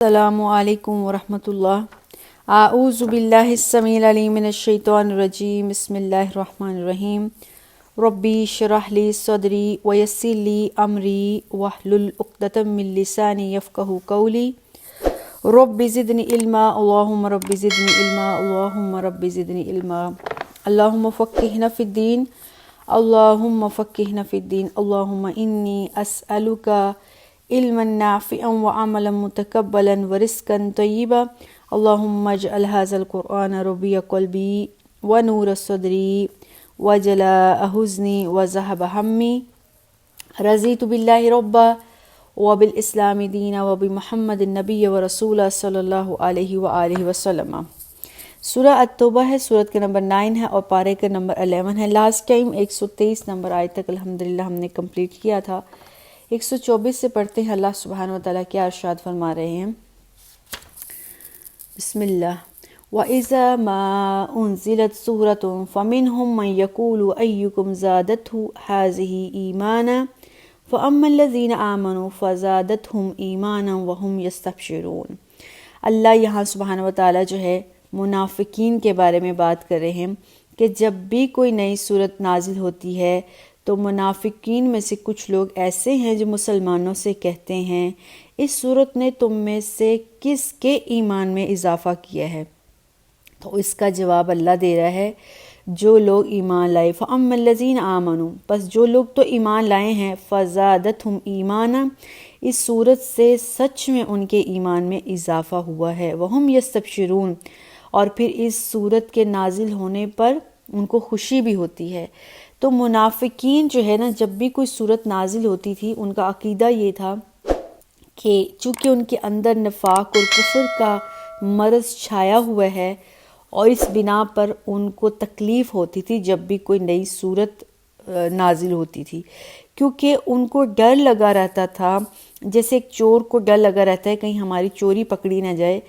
السلام علیکم ورحمۃ اللہ۔ اعوذ باللہ السمیع العلیم من الشیطان الرجیم، بسم اللہ الرحمن الرحیم۔ ربی اشرح لی صدری ویسر لی امری واحلل عقدۃ من لسانی یفقہوا قولی۔ رب زدنی علما، اللہم رب زدنی علما، اللہم رب زدنی علما۔ اللہم فقہنا فی الدین، اللہم فقہنا فی الدین، اللہم انی اسألک علما نافعا وعملا متقبلا ورزقا طیبا۔ اللہم اجعل ھذا القرآن ربیع قلبی ونور صدری وجلاء حزنی وذہب ہمی۔ رضیت باللہ ربا وبالاسلام دینا وبمحمد النبی ورسولہ صلی اللہ علیہ وآلہ وسلم۔ سورہ التوبہ ہے، سورت کا نمبر 9 ہے اور پارے کا نمبر 11 ہے۔ لاسٹ ٹائم 123 نمبر آیت تک الحمدللہ ہم نے کمپلیٹ کیا تھا۔ 124 سے پڑھتے ہیں اللہ سبحانہ وتعالیٰ کیا ارشاد فرما رہے ہیں۔ بسم اللہ۔ وَإِذَا مَا أُنزِلَتْ سُورَةٌ فَمِنْهُمْ مَنْ يَقُولُ أَيُّكُمْ زَادَتْهُ هَٰذِهِ إِيمَانًا فَأَمَّا الَّذِينَ آمَنُوا فَزَادَتْهُمْ إِيمَانًا وَهُمْ يَسْتَبْشِرُونَ۔ اللہ یہاں سبحانہ وتعالیٰ جو ہے منافقین کے بارے میں بات کر رہے ہیں کہ جب بھی کوئی نئی صورت نازل ہوتی ہے تو منافقین میں سے کچھ لوگ ایسے ہیں جو مسلمانوں سے کہتے ہیں اس صورت نے تم میں سے کس کے ایمان میں اضافہ کیا ہے؟ تو اس کا جواب اللہ دے رہا ہے جو لوگ ایمان لائے، فَأَمَّا الَّذِينَ آمَنُوا، بس جو لوگ تو ایمان لائے ہیں، فَزَادَتْهُمْ إِيمَانًا، اس صورت سے سچ میں ان کے ایمان میں اضافہ ہوا ہے، وَهُمْ يَسْتَبْشِرُونَ، اور پھر اس صورت کے نازل ہونے پر ان کو خوشی بھی ہوتی ہے۔ تو منافقین جو ہے نا، جب بھی کوئی صورت نازل ہوتی تھی ان کا عقیدہ یہ تھا کہ چونکہ ان کے اندر نفاق اور کفر کا مرض چھایا ہوا ہے اور اس بنا پر ان کو تکلیف ہوتی تھی جب بھی کوئی نئی صورت نازل ہوتی تھی، کیونکہ ان کو ڈر لگا رہتا تھا، جیسے ایک چور کو ڈر لگا رہتا ہے کہیں ہماری چوری پکڑی نہ جائے،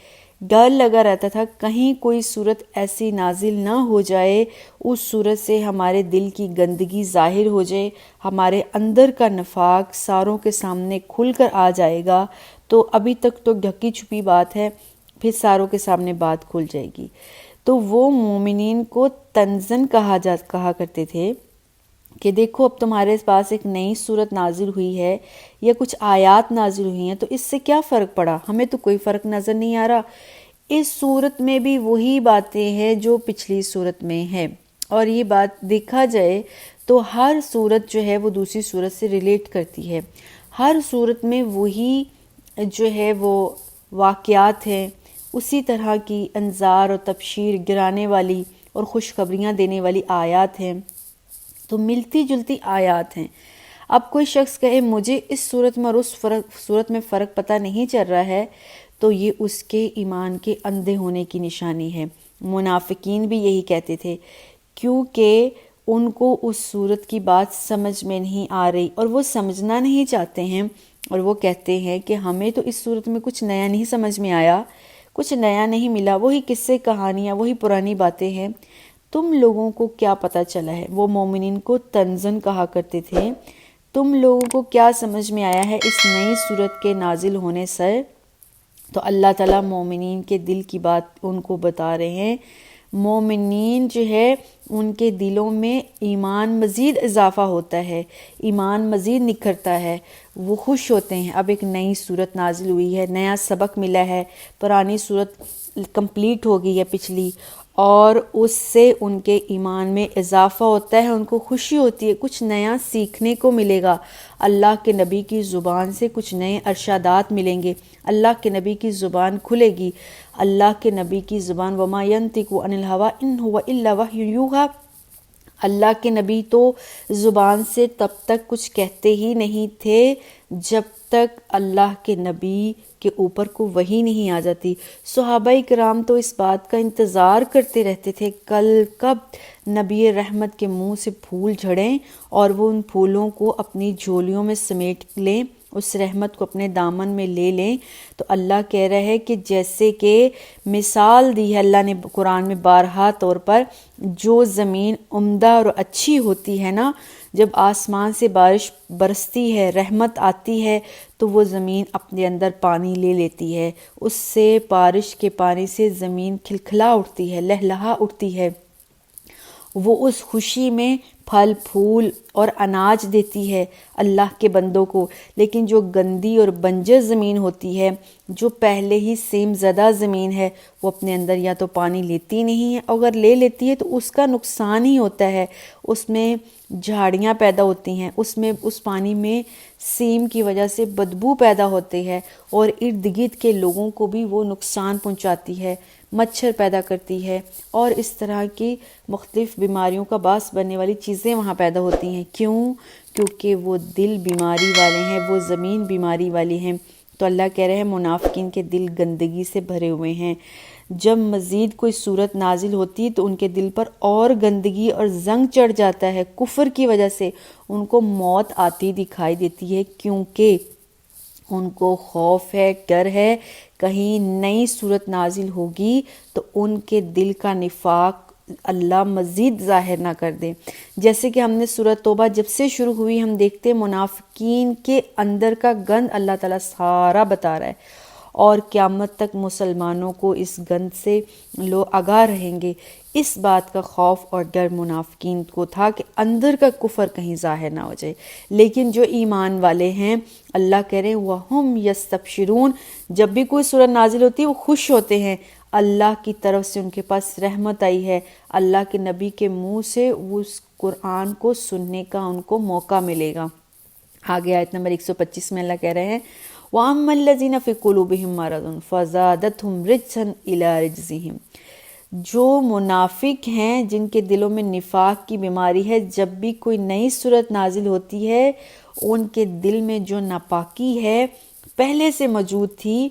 ڈر لگا رہتا تھا کہیں کوئی صورت ایسی نازل نہ ہو جائے اس صورت سے ہمارے دل کی گندگی ظاہر ہو جائے، ہمارے اندر کا نفاق ساروں کے سامنے کھل کر آ جائے گا، تو ابھی تک تو ڈھکی چھپی بات ہے، پھر ساروں کے سامنے بات کھل جائے گی۔ تو وہ مومنین کو تنزن کہا کرتے تھے کہ دیکھو اب تمہارے پاس ایک نئی صورت نازل ہوئی ہے یا کچھ آیات نازل ہوئی ہیں تو اس سے کیا فرق پڑا؟ ہمیں تو کوئی فرق نظر نہیں آ رہا، اس صورت میں بھی وہی باتیں ہیں جو پچھلی صورت میں ہے، اور یہ بات دیکھا جائے تو ہر صورت جو ہے وہ دوسری صورت سے ریلیٹ کرتی ہے، ہر صورت میں وہی جو ہے وہ واقعات ہیں، اسی طرح کی انذار اور تبشیر گرانے والی اور خوشخبریاں دینے والی آیات ہیں، تو ملتی جلتی آیات ہیں۔ اب کوئی شخص کہے مجھے اس صورت میں اور اس صورت میں فرق پتہ نہیں چل رہا ہے تو یہ اس کے ایمان کے اندھے ہونے کی نشانی ہے۔ منافقین بھی یہی کہتے تھے کیونکہ ان کو اس صورت کی بات سمجھ میں نہیں آ رہی اور وہ سمجھنا نہیں چاہتے ہیں، اور وہ کہتے ہیں کہ ہمیں تو اس صورت میں کچھ نیا نہیں سمجھ میں آیا، کچھ نیا نہیں ملا، وہی قصے کہانیاں، وہی پرانی باتیں ہیں، تم لوگوں کو کیا پتہ چلا ہے؟ وہ مومنین کو تنزن کہا کرتے تھے، تم لوگوں کو کیا سمجھ میں آیا ہے اس نئی صورت کے نازل ہونے سے؟ تو اللہ تعالیٰ مومنین کے دل کی بات ان کو بتا رہے ہیں، مومنین جو ہے ان کے دلوں میں ایمان مزید اضافہ ہوتا ہے، ایمان مزید نکھرتا ہے، وہ خوش ہوتے ہیں اب ایک نئی صورت نازل ہوئی ہے، نیا سبق ملا ہے، پرانی صورت کمپلیٹ ہو گئی ہے پچھلی، اور اس سے ان کے ایمان میں اضافہ ہوتا ہے، ان کو خوشی ہوتی ہے، کچھ نیا سیکھنے کو ملے گا، اللہ کے نبی کی زبان سے کچھ نئے ارشادات ملیں گے، اللہ کے نبی کی زبان کھلے گی، اللہ کے نبی کی زبان وما ینطق عن الہوی ان هو الا وحی یوحی، اللہ کے نبی تو زبان سے تب تک کچھ کہتے ہی نہیں تھے جب تک اللہ کے نبی کے اوپر کو وحی نہیں آ جاتی۔ صحابہ کرام تو اس بات کا انتظار کرتے رہتے تھے کب نبی رحمت کے منہ سے پھول جھڑیں اور وہ ان پھولوں کو اپنی جھولیوں میں سمیٹ لیں، اس رحمت کو اپنے دامن میں لے لیں۔ تو اللہ کہہ رہا ہے کہ جیسے کہ مثال دی ہے اللہ نے قرآن میں بارہا طور پر، جو زمین عمدہ اور اچھی ہوتی ہے نا، جب آسمان سے بارش برستی ہے، رحمت آتی ہے، تو وہ زمین اپنے اندر پانی لے لیتی ہے، اس سے بارش کے پانی سے زمین کھلکھلا اٹھتی ہے، لہلہا اٹھتی ہے، وہ اس خوشی میں پھل پھول اور اناج دیتی ہے اللہ کے بندوں کو۔ لیکن جو گندی اور بنجر زمین ہوتی ہے، جو پہلے ہی سیم زدہ زمین ہے، وہ اپنے اندر یا تو پانی لیتی نہیں ہے، اگر لے لیتی ہے تو اس کا نقصان ہی ہوتا ہے، اس میں جھاڑیاں پیدا ہوتی ہیں، اس پانی میں سیم کی وجہ سے بدبو پیدا ہوتی ہے، اور ارد گرد کے لوگوں کو بھی وہ نقصان پہنچاتی ہے، مچھر پیدا کرتی ہے، اور اس طرح کی مختلف بیماریوں کا باعث بننے والی چیزیں وہاں پیدا ہوتی ہیں۔ کیوں؟ کیونکہ وہ دل بیماری والے ہیں، وہ زمین بیماری والی ہیں۔ تو اللہ کہہ رہے ہیں منافقین کے دل گندگی سے بھرے ہوئے ہیں۔ جب مزید کوئی صورت نازل ہوتی تو ان کے دل پر اور گندگی اور زنگ چڑھ جاتا ہے، کفر کی وجہ سے ان کو موت آتی دکھائی دیتی ہے، کیونکہ ان کو خوف ہے، ڈر ہے، کہیں نئی صورت نازل ہوگی تو ان کے دل کا نفاق اللہ مزید ظاہر نہ کر دے۔ جیسے کہ ہم نے سورۃ توبہ جب سے شروع ہوئی، ہم دیکھتے ہیں منافقین کے اندر کا گند اللہ تعالیٰ سارا بتا رہا ہے، اور قیامت تک مسلمانوں کو اس گند سے لوگ آگاہ رہیں گے۔ اس بات کا خوف اور ڈر منافقین کو تھا کہ اندر کا کفر کہیں ظاہر نہ ہو جائے۔ لیکن جو ایمان والے ہیں، اللہ کہہ رہے ہیں وَهُمْ يَسْتَبْشِرُونَ، جب بھی کوئی سورت نازل ہوتی ہے وہ خوش ہوتے ہیں، اللہ کی طرف سے ان کے پاس رحمت آئی ہے، اللہ کے نبی کے منہ سے اس قرآن کو سننے کا ان کو موقع ملے گا۔ آگے آیت نمبر 125 میں اللہ کہہ رہے ہیں وَأَمَّا الَّذِينَ فِي قُلُوبِهِمْ مَرَضٌ فَزَادَتْهُمْ رِجْسًا إِلَىٰ رِجْزِهِمْ، جو منافق ہیں جن کے دلوں میں نفاق کی بیماری ہے، جب بھی کوئی نئی صورت نازل ہوتی ہے ان کے دل میں جو ناپاکی ہے پہلے سے موجود تھی،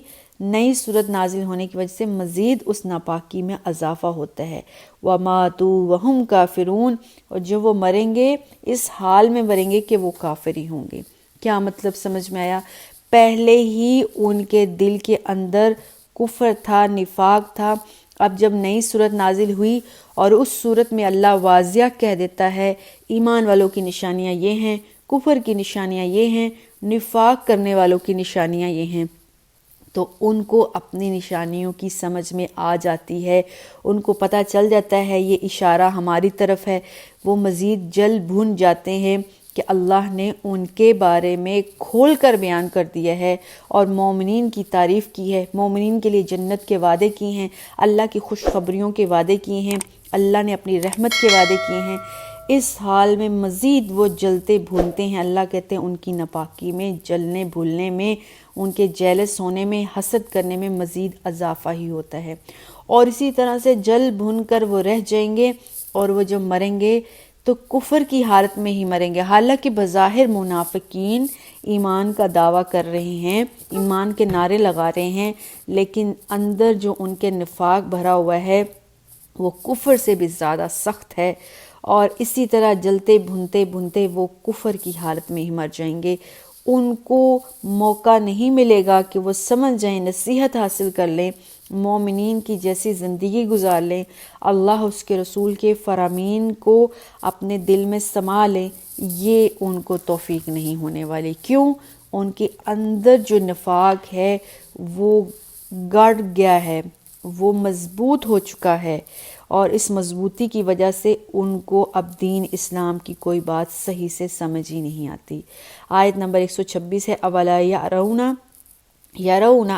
نئی صورت نازل ہونے کی وجہ سے مزید اس ناپاکی میں اضافہ ہوتا ہے۔ وَمَاتُوا وَهُمْ كَافِرُونَ، اور جو وہ مریں گے اس حال میں مریں گے کہ وہ کافر ہی ہوں گے۔ کیا مطلب سمجھ میں آیا؟ پہلے ہی ان کے دل کے اندر کفر تھا، نفاق تھا، اب جب نئی صورت نازل ہوئی اور اس صورت میں اللہ واضح کہہ دیتا ہے ایمان والوں کی نشانیاں یہ ہیں، کفر کی نشانیاں یہ ہیں، نفاق کرنے والوں کی نشانیاں یہ ہیں، تو ان کو اپنی نشانیوں کی سمجھ میں آ جاتی ہے، ان کو پتہ چل جاتا ہے یہ اشارہ ہماری طرف ہے، وہ مزید جل بھن جاتے ہیں کہ اللہ نے ان کے بارے میں کھول کر بیان کر دیا ہے اور مومنین کی تعریف کی ہے، مومنین کے لیے جنت کے وعدے کیے ہیں، اللہ کی خوشخبریوں کے وعدے کیے ہیں، اللہ نے اپنی رحمت کے وعدے کیے ہیں۔ اس حال میں مزید وہ جلتے بھونتے ہیں، اللہ کہتے ہیں ان کی ناپاکی میں، جلنے بھولنے میں، ان کے جیلس ہونے میں، حسد کرنے میں مزید اضافہ ہی ہوتا ہے، اور اسی طرح سے جل بھن کر وہ رہ جائیں گے، اور وہ جب مریں گے تو کفر کی حالت میں ہی مریں گے۔ حالانکہ بظاہر منافقین ایمان کا دعویٰ کر رہے ہیں، ایمان کے نعرے لگا رہے ہیں، لیکن اندر جو ان کے نفاق بھرا ہوا ہے وہ کفر سے بھی زیادہ سخت ہے، اور اسی طرح جلتے بھنتے بھنتے وہ کفر کی حالت میں ہی مر جائیں گے۔ ان کو موقع نہیں ملے گا کہ وہ سمجھ جائیں، نصیحت حاصل کر لیں، مومنین کی جیسی زندگی گزار لیں، اللہ اس کے رسول کے فرامین کو اپنے دل میں سما لیں، یہ ان کو توفیق نہیں ہونے والی۔ کیوں؟ ان کے اندر جو نفاق ہے وہ گڑ گیا ہے، وہ مضبوط ہو چکا ہے، اور اس مضبوطی کی وجہ سے ان کو اب دین اسلام کی کوئی بات صحیح سے سمجھ ہی نہیں آتی۔ آیت نمبر 126 ہے اولا یرون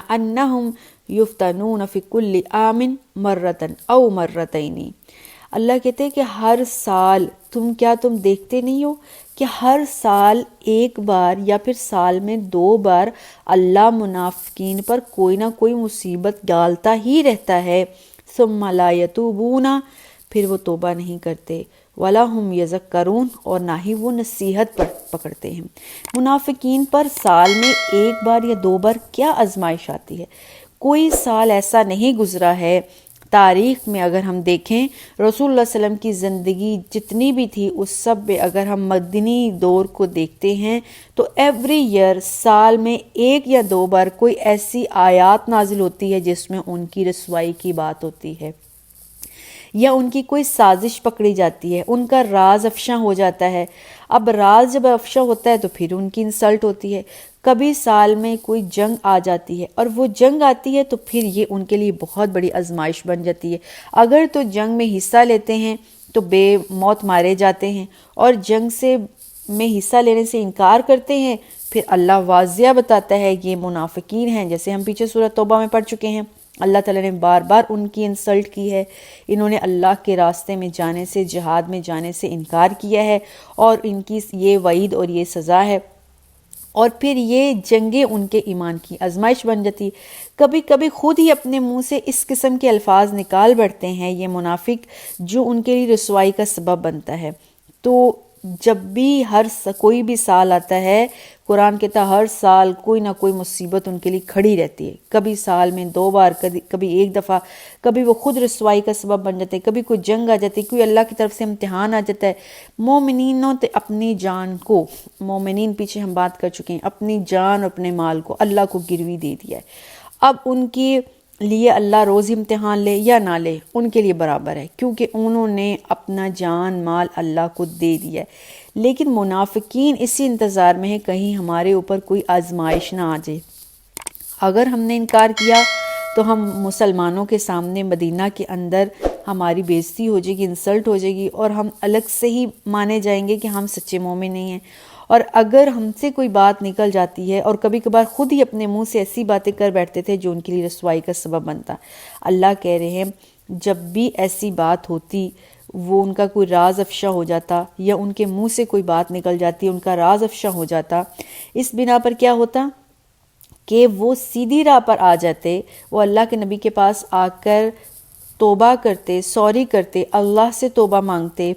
انہم یفتنون فی کل عام مرۃ او مرتین، اللہ کہتے ہیں کہ ہر سال تم دیکھتے نہیں ہو کہ ہر سال ایک بار یا پھر سال میں 2 بار اللہ منافقین پر کوئی نہ کوئی مصیبت ڈالتا ہی رہتا ہے، ثم لا یتوبون، پھر وہ توبہ نہیں کرتے، ولا ہم یذکرون، اور نہ ہی وہ نصیحت پکڑتے ہیں۔ منافقین پر سال میں 1 بار یا 2 بار کیا آزمائش آتی ہے؟ کوئی سال ایسا نہیں گزرا ہے تاریخ میں، اگر ہم دیکھیں رسول اللہ صلی اللہ علیہ وسلم کی زندگی جتنی بھی تھی اس سب میں اگر ہم مدنی دور کو دیکھتے ہیں تو ایوری ایئر سال میں 1 یا 2 بار کوئی ایسی آیات نازل ہوتی ہے جس میں ان کی رسوائی کی بات ہوتی ہے۔ یا ان کی کوئی سازش پکڑی جاتی ہے، ان کا راز افشاں ہو جاتا ہے۔ اب راز جب افشاں ہوتا ہے تو پھر ان کی انسلٹ ہوتی ہے۔ کبھی سال میں کوئی جنگ آ جاتی ہے اور وہ جنگ آتی ہے تو پھر یہ ان کے لیے بہت بڑی آزمائش بن جاتی ہے۔ اگر تو جنگ میں حصہ لیتے ہیں تو بے موت مارے جاتے ہیں، اور جنگ میں حصہ لینے سے انکار کرتے ہیں، پھر اللہ واضح بتاتا ہے یہ منافقین ہیں، جیسے ہم پیچھے سورۃ توبہ میں پڑھ چکے ہیں۔ اللہ تعالیٰ نے بار بار ان کی انسلٹ کی ہے، انہوں نے اللہ کے راستے میں جانے سے، جہاد میں جانے سے انکار کیا ہے، اور ان کی یہ وعید اور یہ سزا ہے۔ اور پھر یہ جنگیں ان کے ایمان کی آزمائش بن جاتی۔ کبھی کبھی خود ہی اپنے منہ سے اس قسم کے الفاظ نکال بیٹھتے ہیں یہ منافق، جو ان کے لیے رسوائی کا سبب بنتا ہے۔ تو جب بھی کوئی بھی سال آتا ہے، قرآن کہتا ہے ہر سال کوئی نہ کوئی مصیبت ان کے لیے کھڑی رہتی ہے، کبھی سال میں 2 بار، کبھی 1 دفعہ، کبھی وہ خود رسوائی کا سبب بن جاتے ہیں، کبھی کوئی جنگ آ جاتی ہے، کوئی اللہ کی طرف سے امتحان آ جاتا ہے۔ مومنینوں تے اپنی جان کو، مومنین پیچھے ہم بات کر چکے ہیں، اپنی جان اور اپنے مال کو اللہ کو گروی دے دیا ہے۔ اب ان کے لیے اللہ روز امتحان لے یا نہ لے، ان کے لیے برابر ہے، کیونکہ انہوں نے اپنا جان مال اللہ کو دے دیا ہے۔ لیکن منافقین اسی انتظار میں ہے کہیں ہمارے اوپر کوئی آزمائش نہ آ جائے۔ اگر ہم نے انکار کیا تو ہم مسلمانوں کے سامنے مدینہ کے اندر ہماری بےزتی ہو جائے گی، انسلٹ ہو جائے گی، اور ہم الگ سے ہی مانے جائیں گے کہ ہم سچے مومن نہیں ہیں۔ اور اگر ہم سے کوئی بات نکل جاتی ہے، اور کبھی کبھار خود ہی اپنے منہ سے ایسی باتیں کر بیٹھتے تھے جو ان کے لیے رسوائی کا سبب بنتا، اللہ کہہ رہے ہیں جب بھی ایسی بات ہوتی، وہ ان کا کوئی راز افشا ہو جاتا، یا ان کے منہ سے کوئی بات نکل جاتی، ان کا راز افشا ہو جاتا، اس بنا پر کیا ہوتا کہ وہ سیدھی راہ پر آ جاتے، وہ اللہ کے نبی کے پاس آ کر توبہ کرتے، سوری کرتے، اللہ سے توبہ مانگتے،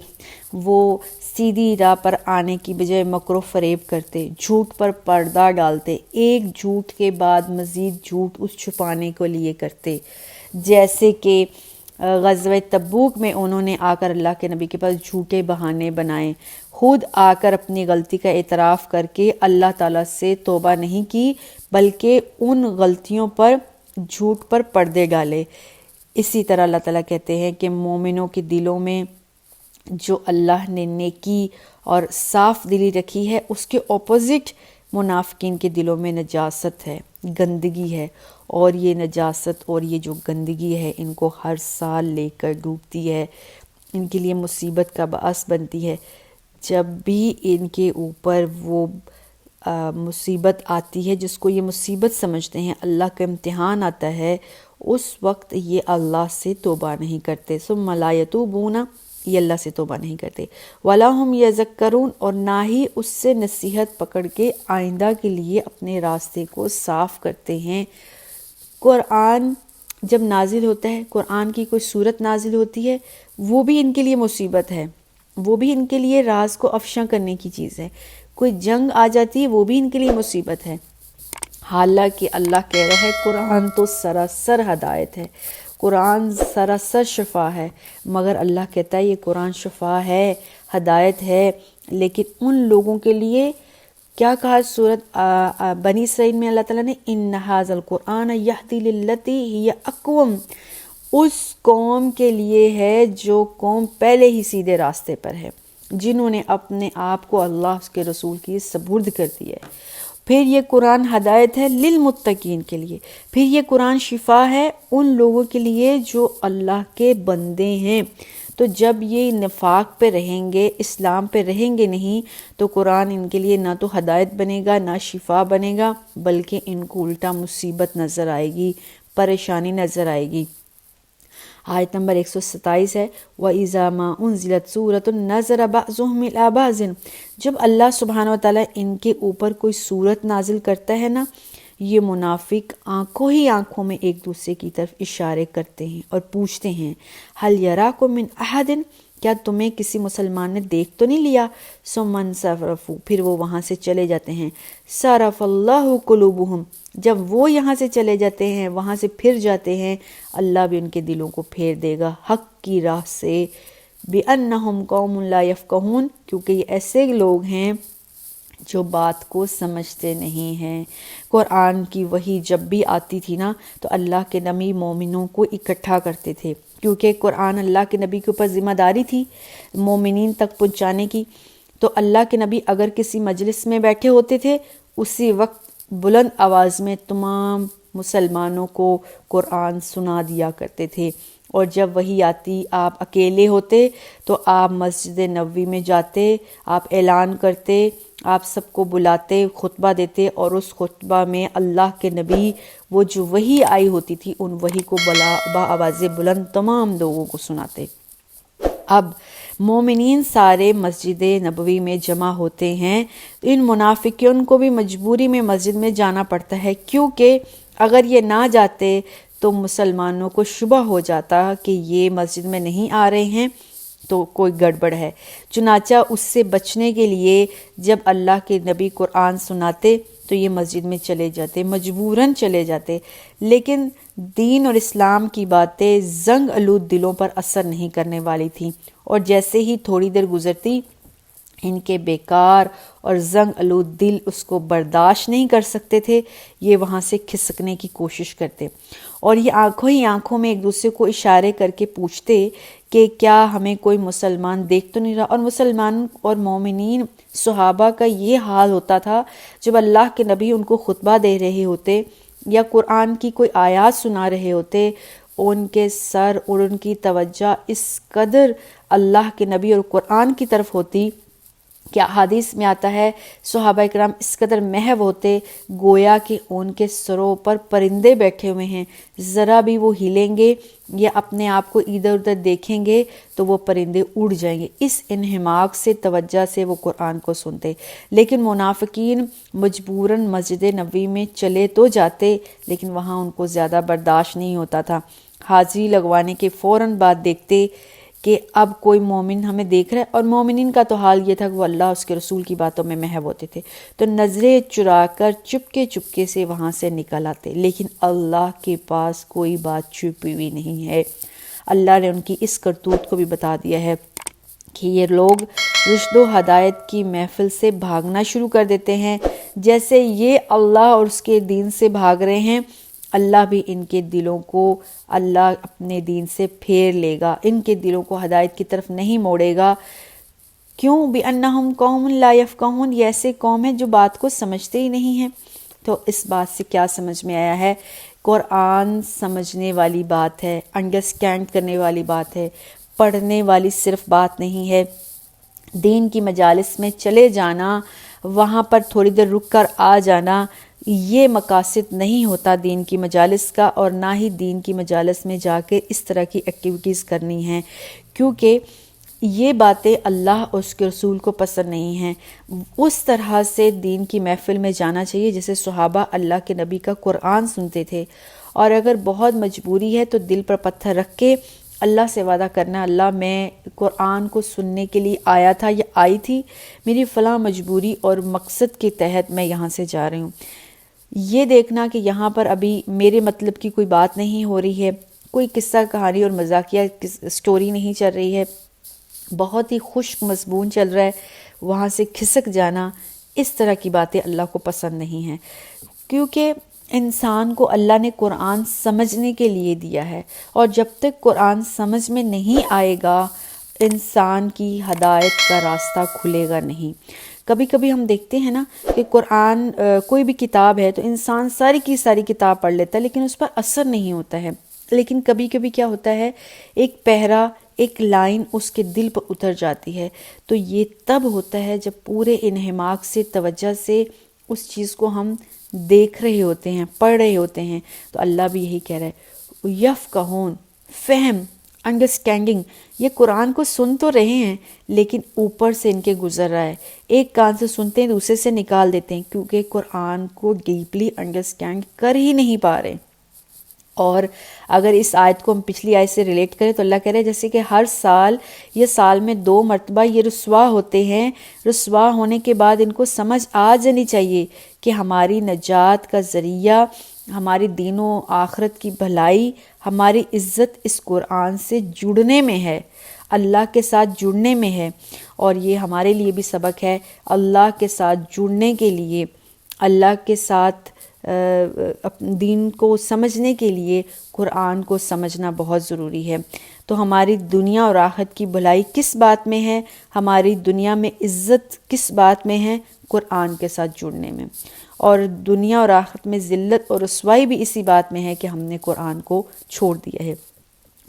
وہ سیدھی راہ پر آنے کی بجائے مکر و فریب کرتے، جھوٹ پر پردہ ڈالتے، ایک جھوٹ کے بعد مزید جھوٹ اس چھپانے کو لیے کرتے۔ جیسے کہ غزوہ تبوک میں انہوں نے آ کر اللہ کے نبی کے پاس جھوٹے بہانے بنائے، خود آ کر اپنی غلطی کا اعتراف کر کے اللہ تعالیٰ سے توبہ نہیں کی، بلکہ ان غلطیوں پر، جھوٹ پر پردے ڈالے۔ اسی طرح اللہ تعالیٰ کہتے ہیں کہ مومنوں کے دلوں میں جو اللہ نے نیکی اور صاف دلی رکھی ہے، اس کے اپوزٹ منافقین کے دلوں میں نجاست ہے، گندگی ہے، اور یہ نجاست اور یہ جو گندگی ہے ان کو ہر سال لے کر ڈوبتی ہے، ان کے لیے مصیبت کا باعث بنتی ہے۔ جب بھی ان کے اوپر وہ مصیبت آتی ہے جس کو یہ مصیبت سمجھتے ہیں، اللہ کا امتحان آتا ہے، اس وقت یہ اللہ سے توبہ نہیں کرتے، ثم لا یتوبون، یہ اللہ سے توبہ نہیں کرتے، ولا ہم یذکرون، اور نہ ہی اس سے نصیحت پکڑ کے آئندہ کے لیے اپنے راستے کو صاف کرتے ہیں۔ قرآن جب نازل ہوتا ہے، قرآن کی کوئی صورت نازل ہوتی ہے، وہ بھی ان کے لیے مصیبت ہے، وہ بھی ان کے لیے راز کو افشاں کرنے کی چیز ہے۔ کوئی جنگ آ جاتی ہے، وہ بھی ان کے لیے مصیبت ہے۔ حالانکہ اللہ کہہ رہا ہے قرآن تو سراسر ہدایت ہے، قرآن سراسر شفا ہے، مگر اللہ کہتا ہے یہ قرآن شفا ہے، ہدایت ہے، لیکن ان لوگوں کے لیے کیا کہا سورۃ بنی اسرائیل میں اللہ تعالیٰ نے، ان ھذا القرآن یہدی للتی ہی اقوم، اس قوم کے لیے ہے جو قوم پہلے ہی سیدھے راستے پر ہے، جنہوں نے اپنے آپ کو اللہ اس کے رسول کی سپرد کر دیا ہے۔ پھر یہ قرآن ہدایت ہے للمتقین کے لیے، پھر یہ قرآن شفا ہے ان لوگوں کے لیے جو اللہ کے بندے ہیں۔ تو جب یہ نفاق پہ رہیں گے، اسلام پہ رہیں گے نہیں، تو قرآن ان کے لیے نہ تو ہدایت بنے گا، نہ شفا بنے گا، بلکہ ان کو الٹا مصیبت نظر آئے گی، پریشانی نظر آئے گی۔ آیت نمبر 127 ہے، وَإِذَا مَا أُنزِلَتْ سُورَةٌ نَظَرَ بَعْضُهُمْ إِلَىٰ بَعْضٍ، جب اللہ سبحانہ وتعالیٰ ان کے اوپر کوئی صورت نازل کرتا ہے نا، یہ منافق آنکھوں ہی آنکھوں میں ایک دوسرے کی طرف اشارے کرتے ہیں اور پوچھتے ہیں، هَلْ يَرَاكُم مِّنْ أَحَدٍ، کیا تمہیں کسی مسلمان نے دیکھ تو نہیں لیا؟ ثُمَّ انصَرَفُوا، پھر وہ وہاں سے چلے جاتے ہیں، صَرَفَ اللَّهُ قُلُوبَهُمْ، جب وہ یہاں سے چلے جاتے ہیں، وہاں سے پھر جاتے ہیں، اللہ بھی ان کے دلوں کو پھیر دے گا حق کی راہ سے، بِأَنَّهُمْ قَوْمٌ لَا يَفْقَهُونَ، کیونکہ یہ ایسے لوگ ہیں جو بات کو سمجھتے نہیں ہیں۔ قرآن کی وحی جب بھی آتی تھی نا، تو اللہ کے نبی مومنوں کو اکٹھا کرتے تھے کیونکہ قرآن اللہ کے نبی کے اوپر ذمہ داری تھی مومنین تک پہنچانے کی۔ تو اللہ کے نبی اگر کسی مجلس میں بیٹھے ہوتے تھے، اسی وقت بلند آواز میں تمام مسلمانوں کو قرآن سنا دیا کرتے تھے، اور جب وہی آتی آپ اکیلے ہوتے تو آپ مسجد نبوی میں جاتے، آپ اعلان کرتے، آپ سب کو بلاتے، خطبہ دیتے، اور اس خطبہ میں اللہ کے نبی وہ جو وحی آئی ہوتی تھی ان وحی کو بآواز بلند تمام لوگوں کو سناتے۔ اب مومنین سارے مسجد نبوی میں جمع ہوتے ہیں، ان منافقین کو بھی مجبوری میں مسجد میں جانا پڑتا ہے، کیونکہ اگر یہ نہ جاتے تو مسلمانوں کو شبہ ہو جاتا کہ یہ مسجد میں نہیں آ رہے ہیں تو کوئی گڑبڑ ہے۔ چنانچہ اس سے بچنے کے لیے جب اللہ کے نبی قرآن سناتے تو یہ مسجد میں چلے جاتے، مجبوراً چلے جاتے، لیکن دین اور اسلام کی باتیں زنگ آلود دلوں پر اثر نہیں کرنے والی تھیں، اور جیسے ہی تھوڑی دیر گزرتی ان کے بیکار اور زنگ آلود دل اس کو برداشت نہیں کر سکتے تھے، یہ وہاں سے کھسکنے کی کوشش کرتے، اور یہ آنکھوں ہی آنکھوں میں ایک دوسرے کو اشارے کر کے پوچھتے کہ کیا ہمیں کوئی مسلمان دیکھ تو نہیں رہا۔ اور مسلمان اور مومنین صحابہ کا یہ حال ہوتا تھا، جب اللہ کے نبی ان کو خطبہ دے رہے ہوتے یا قرآن کی کوئی آیات سنا رہے ہوتے، ان کے سر اور ان کی توجہ اس قدر اللہ کے نبی اور قرآن کی طرف ہوتی کہ حدیث میں آتا ہے صحابہ کرام اس قدر محو ہوتے گویا کہ ان کے سروں پر پرندے بیٹھے ہوئے ہیں، ذرا بھی وہ ہلیں گے یا اپنے آپ کو ادھر ادھر دیکھیں گے تو وہ پرندے اڑ جائیں گے، اس انہماک سے توجہ سے وہ قرآن کو سنتے۔ لیکن منافقین مجبوراً مسجد نبوی میں چلے تو جاتے، لیکن وہاں ان کو زیادہ برداشت نہیں ہوتا تھا۔ حاضری لگوانے کے فوراً بعد دیکھتے کہ اب کوئی مومن ہمیں دیکھ رہا ہے، اور مومنین کا تو حال یہ تھا کہ وہ اللہ اس کے رسول کی باتوں میں محو ہوتے تھے، تو نظریں چرا کر چپکے سے وہاں سے نکل آتے، لیکن اللہ کے پاس کوئی بات چھپی ہوئی نہیں ہے۔ اللہ نے ان کی اس کرتوت کو بھی بتا دیا ہے کہ یہ لوگ رشد و ہدایت کی محفل سے بھاگنا شروع کر دیتے ہیں، جیسے یہ اللہ اور اس کے دین سے بھاگ رہے ہیں، اللہ بھی ان کے دلوں کو اللہ اپنے دین سے پھیر لے گا، ان کے دلوں کو ہدایت کی طرف نہیں موڑے گا۔ کیوں؟ بِأَنَّهُمْ قَوْمٌ لَا يَفْقَهُونَ، یہ ایسے قوم ہے جو بات کو سمجھتے ہی نہیں ہیں۔ تو اس بات سے کیا سمجھ میں آیا ہے؟ قرآن سمجھنے والی بات ہے، انڈرسٹینڈ کرنے والی بات ہے، پڑھنے والی صرف بات نہیں ہے۔ دین کی مجالس میں چلے جانا، وہاں پر تھوڑی دیر رک کر آ جانا، یہ مقاصد نہیں ہوتا دین کی مجالس کا، اور نہ ہی دین کی مجالس میں جا کے اس طرح کی ایکٹیویٹیز کرنی ہیں، کیونکہ یہ باتیں اللہ اور اس کے رسول کو پسند نہیں ہیں۔ اس طرح سے دین کی محفل میں جانا چاہیے جیسے صحابہ اللہ کے نبی کا قرآن سنتے تھے، اور اگر بہت مجبوری ہے تو دل پر پتھر رکھ کے اللہ سے وعدہ کرنا، اللہ میں قرآن کو سننے کے لیے آیا تھا یا آئی تھی، میری فلاں مجبوری اور مقصد کے تحت میں یہاں سے جا رہی ہوں۔ یہ دیکھنا کہ یہاں پر ابھی میرے مطلب کی کوئی بات نہیں ہو رہی ہے، کوئی قصہ کہانی اور مذاقیہ سٹوری نہیں چل رہی ہے، بہت ہی خشک مضمون چل رہا ہے، وہاں سے کھسک جانا، اس طرح کی باتیں اللہ کو پسند نہیں ہیں، کیونکہ انسان کو اللہ نے قرآن سمجھنے کے لیے دیا ہے، اور جب تک قرآن سمجھ میں نہیں آئے گا انسان کی ہدایت کا راستہ کھلے گا نہیں۔ کبھی کبھی ہم دیکھتے ہیں نا کہ قرآن کوئی بھی کتاب ہے تو انسان ساری کی ساری کتاب پڑھ لیتا ہے لیکن اس پر اثر نہیں ہوتا ہے، لیکن کبھی کبھی کیا ہوتا ہے ایک پیرا، ایک لائن اس کے دل پر اتر جاتی ہے، تو یہ تب ہوتا ہے جب پورے انہماک سے توجہ سے اس چیز کو ہم دیکھ رہے ہوتے ہیں، پڑھ رہے ہوتے ہیں۔ تو اللہ بھی یہی کہہ رہا ہے یفقہون، فہم، انڈرسٹینڈنگ، یہ قرآن کو سن تو رہے ہیں لیکن اوپر سے ان کے گزر رہا ہے، ایک کان سے سنتے ہیں دوسرے سے نکال دیتے ہیں، کیونکہ قرآن کو ڈیپلی انڈرسٹینڈ کر ہی نہیں پا رہے۔ اور اگر اس آیت کو ہم پچھلی آیت سے ریلیٹ کریں تو اللہ کہہ رہے ہیں جیسے کہ ہر سال یہ سال میں 2 مرتبہ یہ رسوا ہوتے ہیں، رسوا ہونے کے بعد ان کو سمجھ آ جانی چاہیے کہ ہماری نجات کا ذریعہ، ہماری دین و آخرت کی بھلائی، ہماری عزت اس قرآن سے جڑنے میں ہے، اللہ کے ساتھ جڑنے میں ہے، اور یہ ہمارے لیے بھی سبق ہے اللہ کے ساتھ جڑنے کے لیے، اللہ کے ساتھ دین کو سمجھنے کے لیے قرآن کو سمجھنا بہت ضروری ہے۔ تو ہماری دنیا اور آخرت کی بھلائی کس بات میں ہے، ہماری دنیا میں عزت کس بات میں ہے؟ قرآن کے ساتھ جڑنے میں، اور دنیا اور آخرت میں ذلت اور رسوائی بھی اسی بات میں ہے کہ ہم نے قرآن کو چھوڑ دیا ہے۔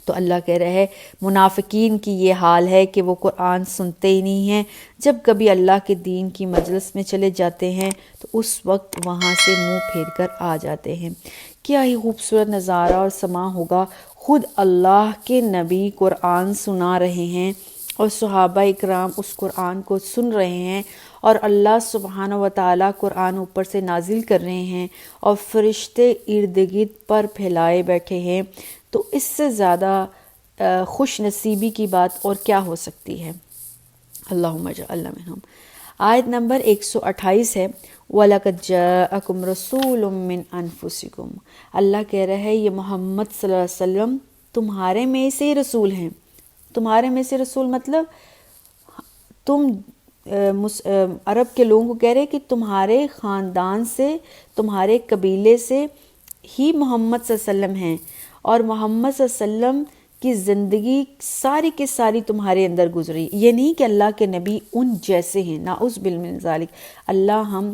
تو اللہ کہہ رہے ہیں منافقین کی یہ حال ہے کہ وہ قرآن سنتے ہی نہیں ہیں، جب کبھی اللہ کے دین کی مجلس میں چلے جاتے ہیں تو اس وقت وہاں سے منہ پھیر کر آ جاتے ہیں۔ کیا ہی خوبصورت نظارہ اور سماع ہوگا، خود اللہ کے نبی قرآن سنا رہے ہیں اور صحابہ اکرام اس قرآن کو سن رہے ہیں، اور اللہ سبحانہ و تعالیٰ قرآن اوپر سے نازل کر رہے ہیں اور فرشتے ارد گرد پر پھیلائے بیٹھے ہیں، تو اس سے زیادہ خوش نصیبی کی بات اور کیا ہو سکتی ہے؟ اللہم اجعلنا منہم۔ آیت نمبر 128 ہے وَلَقَدْ جَاءَكُمْ رَسُولٌ مِّنْ أَنفُسِكُمْ۔ اللہ کہہ رہے ہیں یہ محمد صلی اللہ علیہ وسلم تمہارے میں سے ہی رسول ہیں۔ تمہارے میں سے رسول مطلب تم عرب کے لوگوں کو کہہ رہے کہ تمہارے خاندان سے، تمہارے قبیلے سے ہی محمد صلی اللہ علیہ وسلم ہیں، اور محمد صلی اللہ علیہ وسلم کی زندگی ساری کی ساری تمہارے اندر گزری۔ یہ نہیں کہ اللہ کے نبی ان جیسے ہیں، نعوذ باللہ من ذالک، اللہ ہم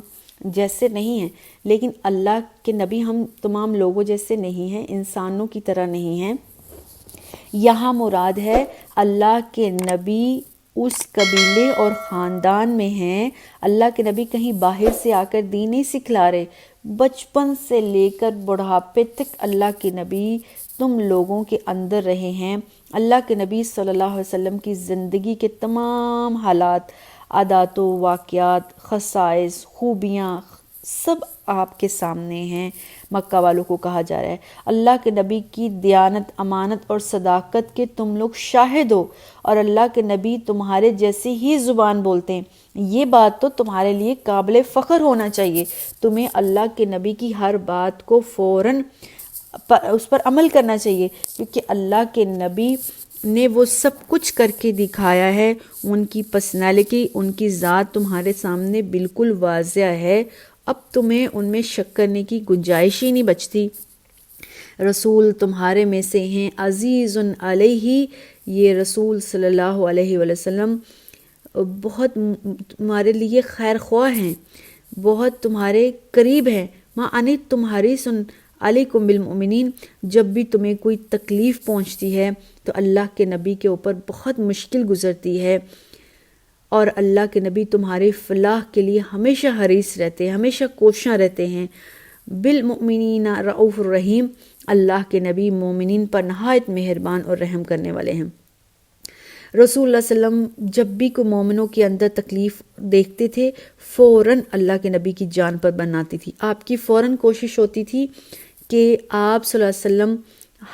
جیسے نہیں ہیں، لیکن اللہ کے نبی ہم تمام لوگوں جیسے نہیں ہیں، انسانوں کی طرح نہیں ہیں۔ یہاں مراد ہے اللہ کے نبی اس قبیلے اور خاندان میں ہیں۔ اللہ کے نبی کہیں باہر سے آ کر دین نہیں سکھلا رہے، بچپن سے لے کر بڑھاپے تک اللہ کے نبی تم لوگوں کے اندر رہے ہیں۔ اللہ کے نبی صلی اللہ علیہ وسلم کی زندگی کے تمام حالات، عادات و واقعات، خصائص، خوبیاں سب آپ کے سامنے ہیں۔ مکہ والوں کو کہا جا رہا ہے اللہ کے نبی کی دیانت، امانت اور صداقت کے تم لوگ شاہد ہو، اور اللہ کے نبی تمہارے جیسی ہی زبان بولتے ہیں۔ یہ بات تو تمہارے لیے قابل فخر ہونا چاہیے۔ تمہیں اللہ کے نبی کی ہر بات کو فوراً اس پر عمل کرنا چاہیے، کیونکہ اللہ کے نبی نے وہ سب کچھ کر کے دکھایا ہے۔ ان کی پرسنالٹی، ان کی ذات تمہارے سامنے بالکل واضح ہے، اب تمہیں ان میں شک کرنے کی گنجائش ہی نہیں بچتی۔ رسول تمہارے میں سے ہیں، عزیز علیہ، یہ رسول صلی اللہ علیہ وسلم بہت تمہارے لیے خیر خواہ ہیں، بہت تمہارے قریب ہیں۔ ماں انت تمہاری سن علیکم بالمؤمنین، جب بھی تمہیں کوئی تکلیف پہنچتی ہے تو اللہ کے نبی کے اوپر بہت مشکل گزرتی ہے، اور اللہ کے نبی تمہاری فلاح کے لیے ہمیشہ حریص رہتے ہیں، ہمیشہ کوشاں رہتے ہیں۔ بالمؤمنین رؤوف الرحیم، اللہ کے نبی مومنین پر نہایت مہربان اور رحم کرنے والے ہیں۔ رسول اللہ صلی اللہ علیہ وسلم جب بھی کوئی مومنوں کے اندر تکلیف دیکھتے تھے فوراً اللہ کے نبی کی جان پر بناتی تھی۔ آپ کی فوراً کوشش ہوتی تھی کہ آپ صلی اللہ علیہ وسلم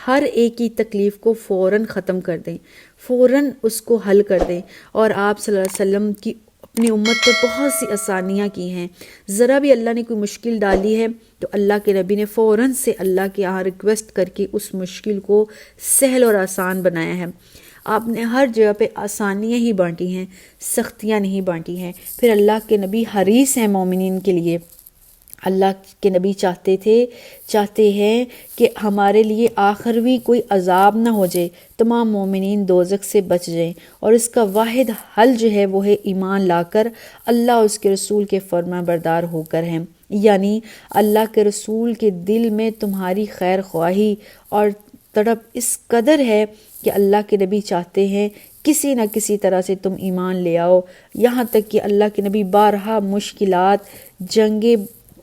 ہر ایک کی تکلیف کو فوراً ختم کر دیں، فوراً اس کو حل کر دیں، اور آپ صلی اللہ علیہ وسلم کی اپنی امت پر بہت سی آسانیاں کی ہیں۔ ذرا بھی اللہ نے کوئی مشکل ڈالی ہے تو اللہ کے نبی نے فوراً سے اللہ کے یہاں ریکویسٹ کر کے اس مشکل کو سہل اور آسان بنایا ہے۔ آپ نے ہر جگہ پہ آسانیاں ہی بانٹی ہیں، سختیاں نہیں بانٹی ہیں۔ پھر اللہ کے نبی حریص ہیں مومنین کے لیے۔ اللہ کے نبی چاہتے ہیں کہ ہمارے لیے آخر بھی کوئی عذاب نہ ہو جائے، تمام مومنین دوزخ سے بچ جائیں، اور اس کا واحد حل جو ہے وہ ہے ایمان لا کر اللہ اور اس کے رسول کے فرما بردار ہو کر ہیں۔ یعنی اللہ کے رسول کے دل میں تمہاری خیر خواہی اور تڑپ اس قدر ہے کہ اللہ کے نبی چاہتے ہیں کسی نہ کسی طرح سے تم ایمان لے آؤ، یہاں تک کہ اللہ کے نبی بارہا مشکلات، جنگیں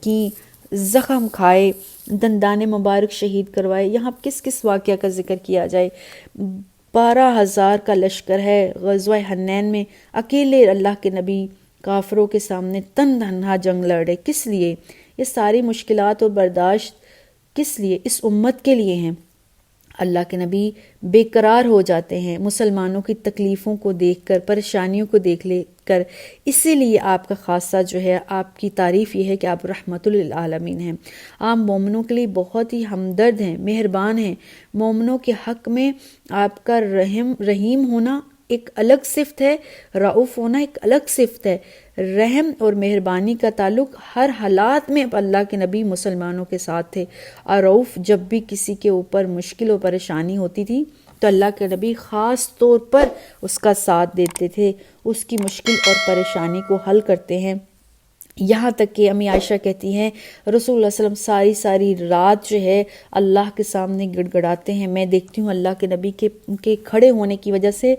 کی، زخم کھائے، دندان مبارک شہید کروائے۔ یہاں کس واقعہ کا ذکر کیا جائے؟ 12,000 کا لشکر ہے، غزوہ حنین میں اکیلے اللہ کے نبی کافروں کے سامنے تنہا جنگ لڑے۔ کس لیے؟ یہ ساری مشکلات اور برداشت کس لیے؟ اس امت کے لیے ہیں۔ اللہ کے نبی بے قرار ہو جاتے ہیں مسلمانوں کی تکلیفوں کو دیکھ کر، پریشانیوں کو دیکھ لے کر، اسی لیے آپ کا خاصہ جو ہے، آپ کی تعریف یہ ہے کہ آپ رحمت للعالمین ہیں۔ آپ مومنوں کے لیے بہت ہی ہمدرد ہیں، مہربان ہیں۔ مومنوں کے حق میں آپ کا رحیم ہونا ایک الگ صفت ہے، رعوف ہونا ایک الگ صفت ہے۔ رحم اور مہربانی کا تعلق ہر حالات میں اللہ کے نبی مسلمانوں کے ساتھ تھے، اور رعوف جب بھی کسی کے اوپر مشکل و پریشانی ہوتی تھی تو اللہ کے نبی خاص طور پر اس کا ساتھ دیتے تھے، اس کی مشکل اور پریشانی کو حل کرتے ہیں۔ یہاں تک کہ امی عائشہ کہتی ہیں رسول اللہ صلی اللہ علیہ وسلم ساری رات جو ہے اللہ کے سامنے گڑ گڑاتے ہیں، میں دیکھتی ہوں اللہ کے نبی کے کھڑے ہونے کی وجہ سے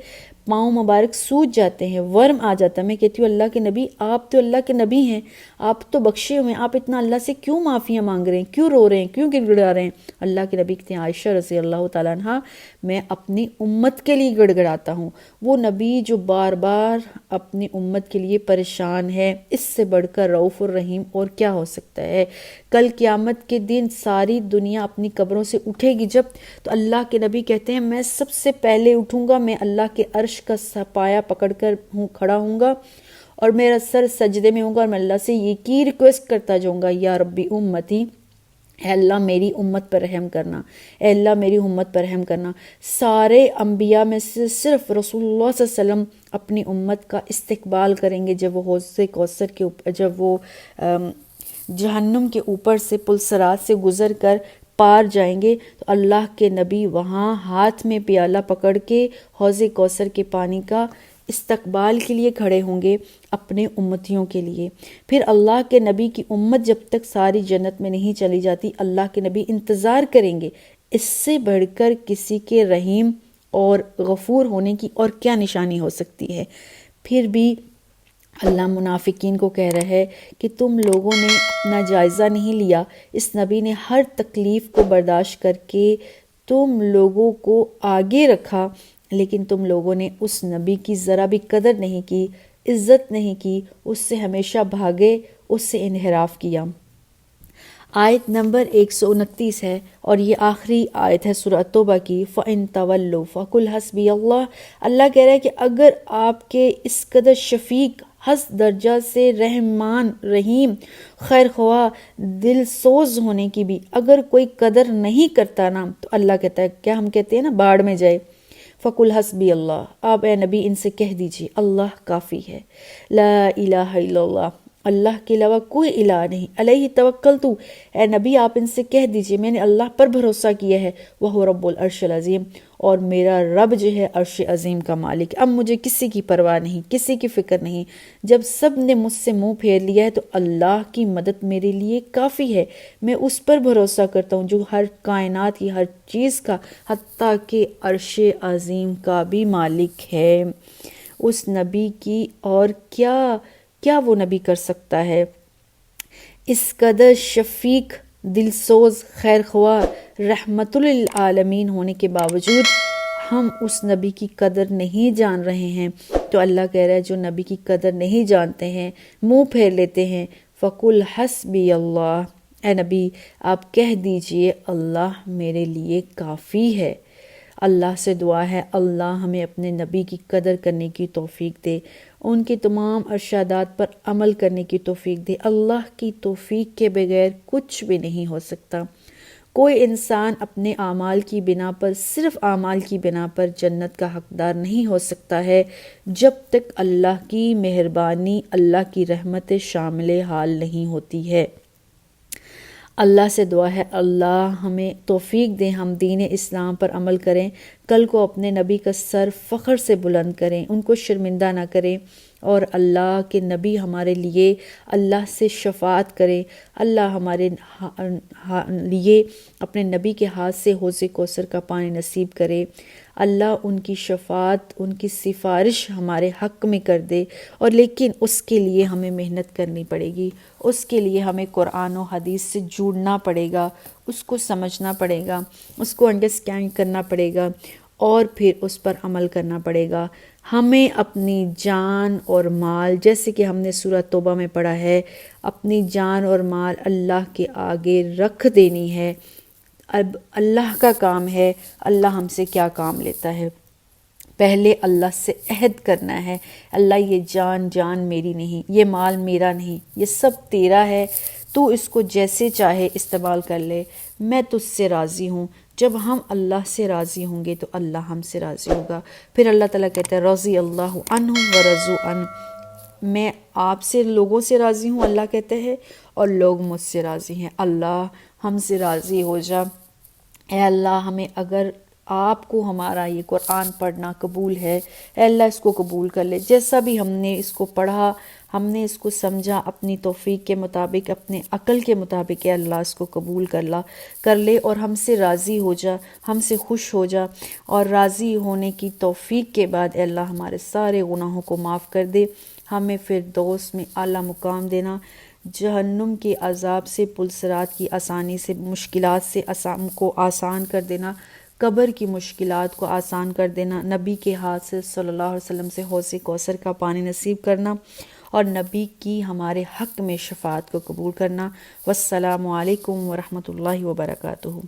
پاؤں مبارک سوج جاتے ہیں، ورم آ جاتا ہے۔ میں کہتی ہوں اللہ کے نبی، آپ تو اللہ کے نبی ہیں، آپ تو بخشے ہوئے ہیں، آپ اتنا اللہ سے کیوں معافیاں مانگ رہے ہیں، کیوں رو رہے ہیں، کیوں گڑ گڑا رہے ہیں؟ اللہ کے نبی کہتے ہیں عائشہ رضی اللہ تعالیٰ عنہ، میں اپنی امت کے لیے گڑ گڑاتا ہوں۔ وہ نبی جو بار بار اپنی امت کے لیے پریشان ہے، اس سے بڑھ کر رؤوف الرحیم اور کیا ہو سکتا ہے؟ کل قیامت کے دن ساری دنیا اپنی قبروں سے اٹھے گی جب، تو اللہ کے نبی کہتے ہیں میں سب سے پہلے اٹھوں گا، میں اللہ کے عرش کا پایا پکڑ کر کھڑا ہوں گا اور میرا سر سجدے میں ہوگا، اور میں اللہ سے یہ کی ریکویسٹ کرتا جاؤں گا، یا ربی امتی، اے اللہ میری امت پر رحم کرنا، اے اللہ میری امت پر رحم کرنا۔ سارے انبیاء میں سے صرف رسول اللہ صلی اللہ علیہ وسلم اپنی امت کا استقبال کریں گے جب وہ حوض کوثر کے اوپر، جب وہ جہنم کے اوپر سے پل صراط سے گزر کر پار جائیں گے، تو اللہ کے نبی وہاں ہاتھ میں پیالہ پکڑ کے حوض کوثر کے پانی کا استقبال کے لیے کھڑے ہوں گے اپنے امتیوں کے لیے۔ پھر اللہ کے نبی کی امت جب تک ساری جنت میں نہیں چلی جاتی، اللہ کے نبی انتظار کریں گے۔ اس سے بڑھ کر کسی کے رحیم اور غفور ہونے کی اور کیا نشانی ہو سکتی ہے؟ پھر بھی اللہ منافقین کو کہہ رہا ہے کہ تم لوگوں نے اپنا جائزہ نہیں لیا، اس نبی نے ہر تکلیف کو برداشت کر کے تم لوگوں کو آگے رکھا، لیکن تم لوگوں نے اس نبی کی ذرا بھی قدر نہیں کی، عزت نہیں کی، اس سے ہمیشہ بھاگے، اس سے انحراف کیا۔ آیت نمبر 129 ہے اور یہ آخری آیت ہے سورہ توبہ کی۔ فَإِن تَوَلُّوا فَقُلْ حَسْبِيَ اللَّهُ، اللہ کہہ رہا ہے کہ اگر آپ کے اس قدر شفیق، حسب درجہ سے رحمان، رحیم، خیر خواہ، دل سوز ہونے کی بھی اگر کوئی قدر نہیں کرتا نا، تو اللہ کہتا ہے، کیا ہم کہتے ہیں نا باڑ میں جائے، فَقُلْ حَسْبِيَ اللَّهُ، آپ اے نبی ان سے کہہ دیجئے اللہ کافی ہے، لا الہ الا اللہ، اللہ کے علاوہ کوئی الہ نہیں، علیہ توکلت، اے نبی آپ ان سے کہہ دیجئے میں نے اللہ پر بھروسہ کیا ہے، وَهُوَ رَبُّ الْعَرْشِ الْعَظِيمِ، اور میرا رب جو ہے عرش عظیم کا مالک۔ اب مجھے کسی کی پرواہ نہیں، کسی کی فکر نہیں، جب سب نے مجھ سے منہ پھیر لیا ہے تو اللہ کی مدد میرے لیے کافی ہے، میں اس پر بھروسہ کرتا ہوں جو ہر کائنات کی ہر چیز کا، حتیٰ کہ عرش عظیم کا بھی مالک ہے۔ اس نبی کی اور کیا وہ نبی کر سکتا ہے؟ اس قدر شفیق، دلسوز، خیر خواہ، رحمت للعالمین ہونے کے باوجود ہم اس نبی کی قدر نہیں جان رہے ہیں، تو اللہ کہہ رہا ہے جو نبی کی قدر نہیں جانتے ہیں، منہ پھیر لیتے ہیں، فَقُلْ حَسْبِيَ اللَّهُ، اے نبی آپ کہہ دیجئے اللہ میرے لیے کافی ہے۔ اللہ سے دعا ہے اللہ ہمیں اپنے نبی کی قدر کرنے کی توفیق دے، ان کی تمام ارشادات پر عمل کرنے کی توفیق دے۔ اللہ کی توفیق کے بغیر کچھ بھی نہیں ہو سکتا۔ کوئی انسان اپنے اعمال کی بنا پر، صرف اعمال کی بنا پر جنت کا حقدار نہیں ہو سکتا ہے جب تک اللہ کی مہربانی، اللہ کی رحمت شامل حال نہیں ہوتی ہے۔ اللہ سے دعا ہے اللہ ہمیں توفیق دیں، ہم دین اسلام پر عمل کریں، کل کو اپنے نبی کا سر فخر سے بلند کریں، ان کو شرمندہ نہ کریں، اور اللہ کے نبی ہمارے لیے اللہ سے شفاعت کرے، اللہ ہمارے لیے اپنے نبی کے ہاتھ سے حوض کوثر کا پانی نصیب کرے، اللہ ان کی شفاعت، ان کی سفارش ہمارے حق میں کر دے، اور لیکن اس کے لیے ہمیں محنت کرنی پڑے گی، اس کے لیے ہمیں قرآن و حدیث سے جڑنا پڑے گا، اس کو سمجھنا پڑے گا، اس کو انڈرسٹینڈ کرنا پڑے گا، اور پھر اس پر عمل کرنا پڑے گا۔ ہمیں اپنی جان اور مال، جیسے کہ ہم نے سورہ توبہ میں پڑھا ہے، اپنی جان اور مال اللہ کے آگے رکھ دینی ہے۔ اب اللہ کا کام ہے اللہ ہم سے کیا کام لیتا ہے۔ پہلے اللہ سے عہد کرنا ہے، اللہ یہ جان میری نہیں، یہ مال میرا نہیں، یہ سب تیرا ہے، تو اس کو جیسے چاہے استعمال کر لے، میں تجھ سے راضی ہوں، جب ہم اللہ سے راضی ہوں گے تو اللہ ہم سے راضی ہوگا۔ پھر اللہ تعالیٰ کہتے ہیں رضی اللہ عنہم ورضوا عنہ، میں آپ سے لوگوں سے راضی ہوں، اللہ کہتے ہیں، اور لوگ مجھ سے راضی ہیں۔ اللہ ہم سے راضی ہو جا، اے اللہ ہمیں اگر آپ کو ہمارا یہ قرآن پڑھنا قبول ہے، اے اللہ اس کو قبول کر لے، جیسا بھی ہم نے اس کو پڑھا، ہم نے اس کو سمجھا اپنی توفیق کے مطابق، اپنے عقل کے مطابق، اے اللہ اس کو قبول کر لے اور ہم سے راضی ہو جا، ہم سے خوش ہو جا، اور راضی ہونے کی توفیق کے بعد اے اللہ ہمارے سارے گناہوں کو معاف کر دے، ہمیں فردوس میں اعلیٰ مقام دینا، جہنم کے عذاب سے، پلسرات کی آسانی سے، مشکلات سے کو آسان کر دینا، قبر کی مشکلات کو آسان کر دینا، نبی کے ہاتھ سے صلی اللہ علیہ وسلم سے حوض کوثر کا پانی نصیب کرنا، اور نبی کی ہمارے حق میں شفاعت کو قبول کرنا۔ والسلام علیکم ورحمۃ اللہ وبرکاتہ۔